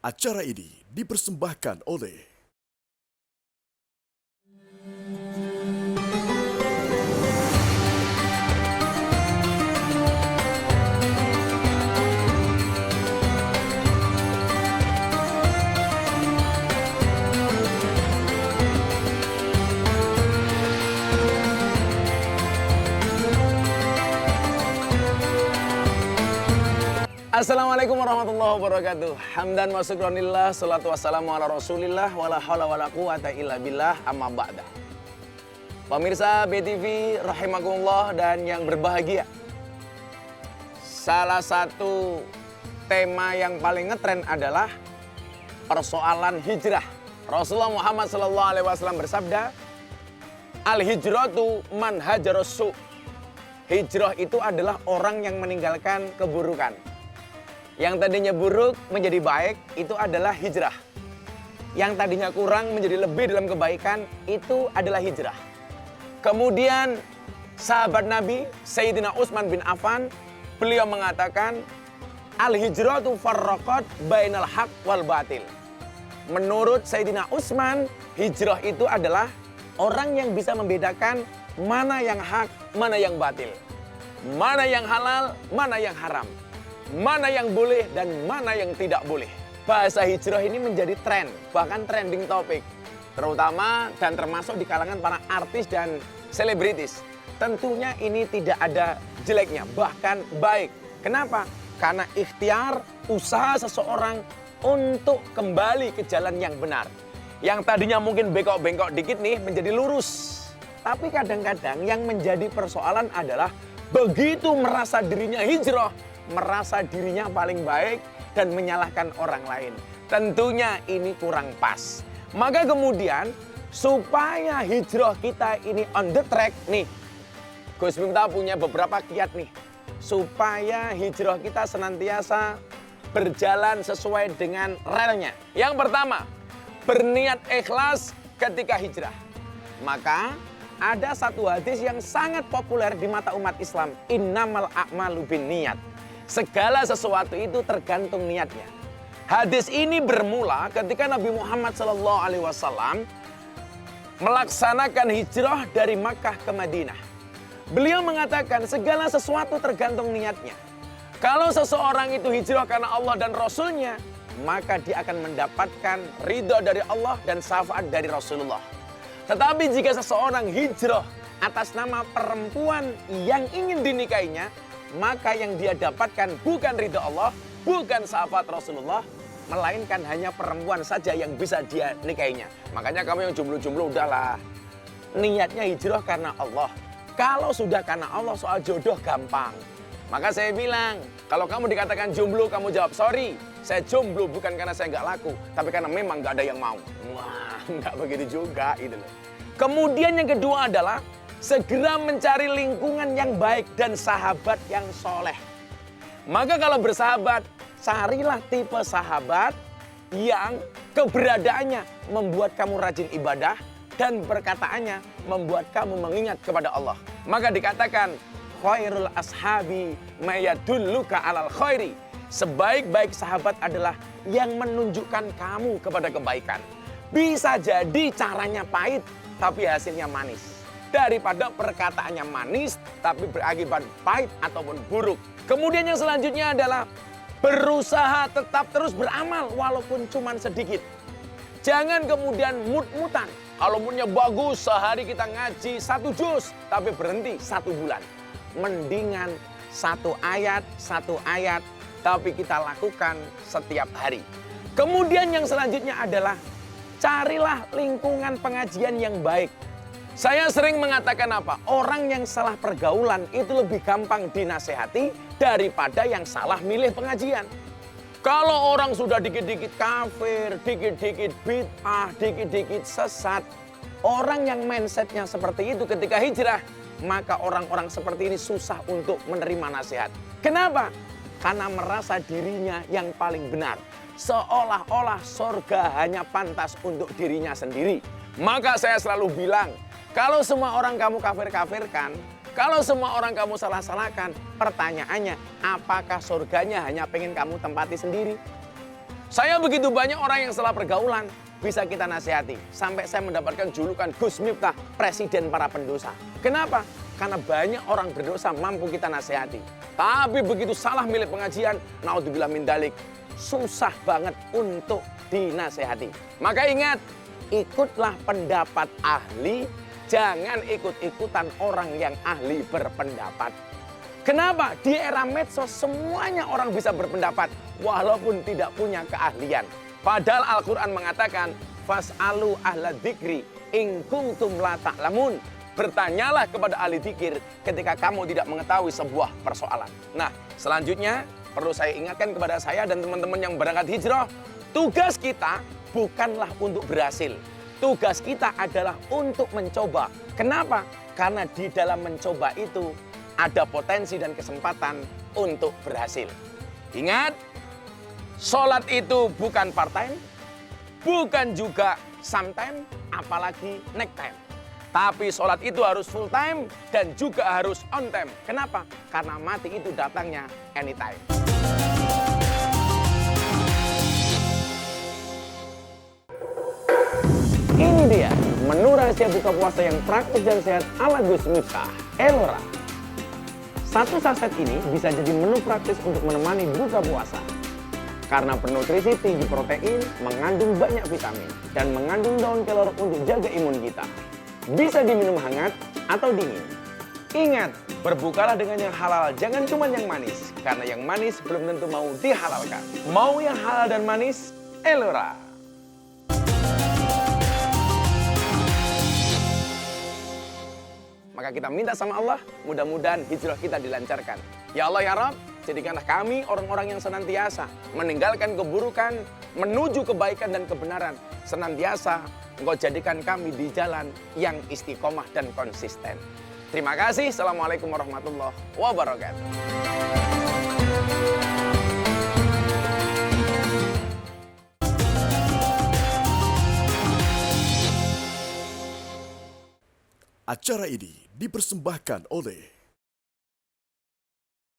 Acara ini dipersembahkan oleh Assalamualaikum warahmatullahi wabarakatuh. Hamdan wa syukronillah, salatu wassalamu ala rasulillah, wala hawla wala quwata illa billah, amma ba'da. Pemirsa BTV rahimakumullah dan yang berbahagia. Salah satu tema yang paling ngetren adalah persoalan hijrah. Rasulullah Muhammad SAW bersabda, Al-hijratu man hajaras su'. Hijrah itu adalah orang yang meninggalkan keburukan. Yang tadinya buruk menjadi baik, itu adalah hijrah. Yang tadinya kurang menjadi lebih dalam kebaikan, itu adalah hijrah. Kemudian sahabat Nabi, Sayyidina Utsman bin Affan, beliau mengatakan, Al-hijratu farraqat bainal haq wal batil. Menurut Sayyidina Utsman, hijrah itu adalah orang yang bisa membedakan mana yang hak, mana yang batil. Mana yang halal, mana yang haram. Mana yang boleh dan mana yang tidak boleh. Bahasa hijrah ini menjadi tren, bahkan trending topik. Terutama dan termasuk di kalangan para artis dan selebritis. Tentunya ini tidak ada jeleknya, bahkan baik. Kenapa? Karena ikhtiar, usaha seseorang untuk kembali ke jalan yang benar. Yang tadinya mungkin bengkok-bengkok dikit nih menjadi lurus. Tapi kadang-kadang yang menjadi persoalan adalah begitu merasa dirinya hijrah, merasa dirinya paling baik dan menyalahkan orang lain. Tentunya ini kurang pas. Maka kemudian supaya hijrah kita ini on the track nih, Gus Miftah punya beberapa kiat nih. Supaya hijrah kita senantiasa berjalan sesuai dengan relnya. Yang pertama, berniat ikhlas ketika hijrah. Maka ada satu hadis yang sangat populer di mata umat Islam. Innamal a'malu binniyat. Segala sesuatu itu tergantung niatnya. Hadis ini bermula ketika Nabi Muhammad SAW melaksanakan hijrah dari Makkah ke Madinah. Beliau mengatakan segala sesuatu tergantung niatnya. Kalau seseorang itu hijrah karena Allah dan Rasulnya, maka dia akan mendapatkan ridho dari Allah dan syafaat dari Rasulullah. Tetapi jika seseorang hijrah atas nama perempuan yang ingin dinikahinya, maka yang dia dapatkan bukan ridha Allah, bukan syafaat Rasulullah, melainkan hanya perempuan saja yang bisa dia nikahinya. Makanya kamu yang jomblo-jomblo udahlah, niatnya hijrah karena Allah. Kalau sudah karena Allah, soal jodoh gampang. Maka saya bilang, kalau kamu dikatakan jomblo, kamu jawab, sorry, saya jomblo bukan karena saya nggak laku, tapi karena memang nggak ada yang mau. Wah, nggak begitu juga gitu loh. Kemudian yang kedua adalah segera mencari lingkungan yang baik dan sahabat yang soleh. Maka kalau bersahabat, carilah tipe sahabat yang keberadaannya membuat kamu rajin ibadah dan perkataannya membuat kamu mengingat kepada Allah. Maka dikatakan, khairul ashabi mayadulluka alal khairi. Sebaik-baik sahabat adalah yang menunjukkan kamu kepada kebaikan. Bisa jadi caranya pahit, tapi hasilnya manis. Daripada perkataannya manis tapi berakibat pahit ataupun buruk. Kemudian yang selanjutnya adalah berusaha tetap terus beramal walaupun cuma sedikit. Jangan kemudian mut-mutan. Kalau moodnya bagus, sehari kita ngaji 1 juz tapi berhenti 1 bulan. Mendingan 1 ayat tapi kita lakukan setiap hari. Kemudian yang selanjutnya adalah carilah lingkungan pengajian yang baik. Saya sering mengatakan apa? Orang yang salah pergaulan itu lebih gampang dinasehati daripada yang salah milih pengajian. Kalau orang sudah dikit-dikit kafir, dikit-dikit bid'ah, dikit-dikit sesat, orang yang mindsetnya seperti itu ketika hijrah, maka orang-orang seperti ini susah untuk menerima nasihat. Kenapa? Karena merasa dirinya yang paling benar. Seolah-olah surga hanya pantas untuk dirinya sendiri. Maka saya selalu bilang, kalau semua orang kamu kafir-kafirkan, kalau semua orang kamu salah-salahkan, pertanyaannya, apakah surganya hanya pengen kamu tempati sendiri? Saya begitu banyak orang yang setelah pergaulan bisa kita nasihati. Sampai saya mendapatkan julukan Gus Miftah, presiden para pendosa. Kenapa? Karena banyak orang berdosa mampu kita nasihati. Tapi begitu salah milih pengajian, naudzubillah min dalik, susah banget untuk dinasehati. Maka ingat, ikutlah pendapat ahli, jangan ikut-ikutan orang yang ahli berpendapat. Kenapa? Di era medsos semuanya orang bisa berpendapat walaupun tidak punya keahlian. Padahal Al-Quran mengatakan, fas'alu ahla dzikri in kuntum la ta'lamun. Bertanyalah kepada ahli dzikir ketika kamu tidak mengetahui sebuah persoalan. Nah, selanjutnya perlu saya ingatkan kepada saya dan teman-teman yang berangkat hijrah, tugas kita bukanlah untuk berhasil. Tugas kita adalah untuk mencoba. Kenapa? Karena di dalam mencoba itu ada potensi dan kesempatan untuk berhasil. Ingat, sholat itu bukan part time, bukan juga sometime, apalagi next time. Tapi sholat itu harus full time dan juga harus on time. Kenapa? Karena mati itu datangnya anytime. Ini dia menu rahasia buka puasa yang praktis dan sehat ala Gus Miftah, Elora. Satu saset ini bisa jadi menu praktis untuk menemani buka puasa. Karena bernutrisi tinggi protein, mengandung banyak vitamin, dan mengandung daun kelor untuk jaga imun kita. Bisa diminum hangat atau dingin. Ingat, berbukalah dengan yang halal, jangan cuma yang manis. Karena yang manis belum tentu mau dihalalkan. Mau yang halal dan manis? Elora. Maka kita minta sama Allah, mudah-mudahan hijrah kita dilancarkan. Ya Allah ya Rabb, jadikanlah kami orang-orang yang senantiasa meninggalkan keburukan, menuju kebaikan dan kebenaran. Senantiasa Engkau jadikan kami di jalan yang istiqomah dan konsisten. Terima kasih. Assalamualaikum warahmatullahi wabarakatuh. Acara ini dipersembahkan oleh